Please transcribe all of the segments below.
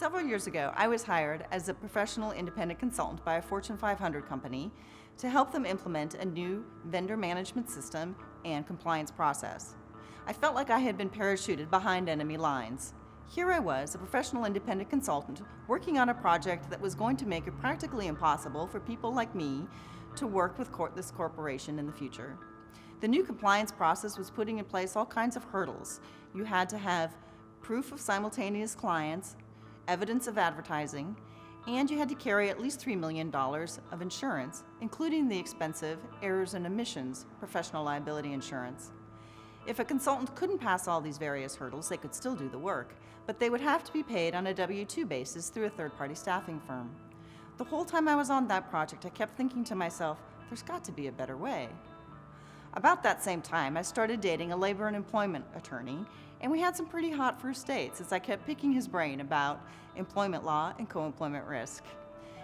Several years ago, I was hired as a professional independent consultant by a Fortune 500 company to help them implement a new vendor management system and compliance process. I felt like I had been parachuted behind enemy lines. Here I was, a professional independent consultant, working on a project that was going to make it practically impossible for people like me to work with this corporation in the future. The new compliance process was putting in place all kinds of hurdles. You had to have proof of simultaneous clients, evidence of advertising, and you had to carry at least $3 million of insurance, including the expensive errors and omissions professional liability insurance. If a consultant couldn't pass all these various hurdles, they could still do the work, but they would have to be paid on a W-2 basis through a third-party staffing firm. The whole time I was on that project, I kept thinking to myself, there's got to be a better way. About that same time, I started dating a labor and employment attorney, and we had some pretty hot first dates as I kept picking his brain about employment law and co-employment risk.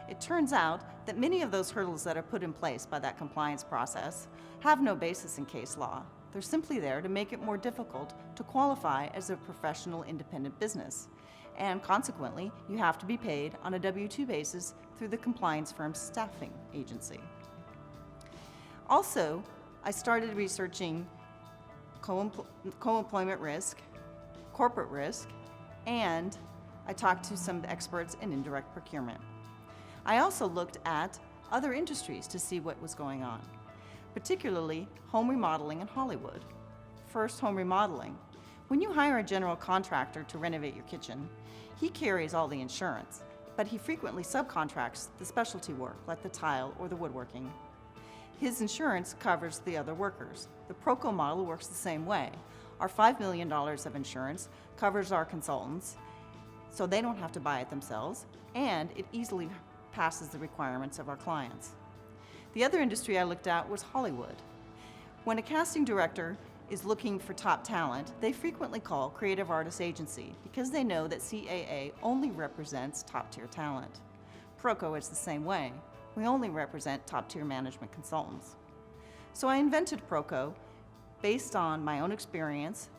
It turns out that many of those hurdles that are put in place by that compliance process have no basis in case law. They're simply there to make it more difficult to qualify as a professional independent business. And consequently, you have to be paid on a W-2 basis through the compliance firm's staffing agency. Also, I started researching co-employment risk, corporate risk, and I talked to some experts in indirect procurement. I also looked at other industries to see what was going on, particularly home remodeling in Hollywood. First, home remodeling. When you hire a general contractor to renovate your kitchen, he carries all the insurance, but he frequently subcontracts the specialty work like the tile or the woodworking. His insurance covers the other workers. The Proko model works the same way. Our $5 million of insurance covers our consultants, so they don't have to buy it themselves, and it easily passes the requirements of our clients. The other industry I looked at was Hollywood. When a casting director is looking for top talent, they frequently call Creative Artists Agency because they know that CAA only represents top-tier talent. Proko is the same way. We only represent top-tier management consultants. So I invented Proko based on my own experience,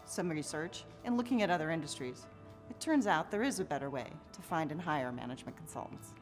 some research, and looking at other industries. It turns out there is a better way to find and hire management consultants.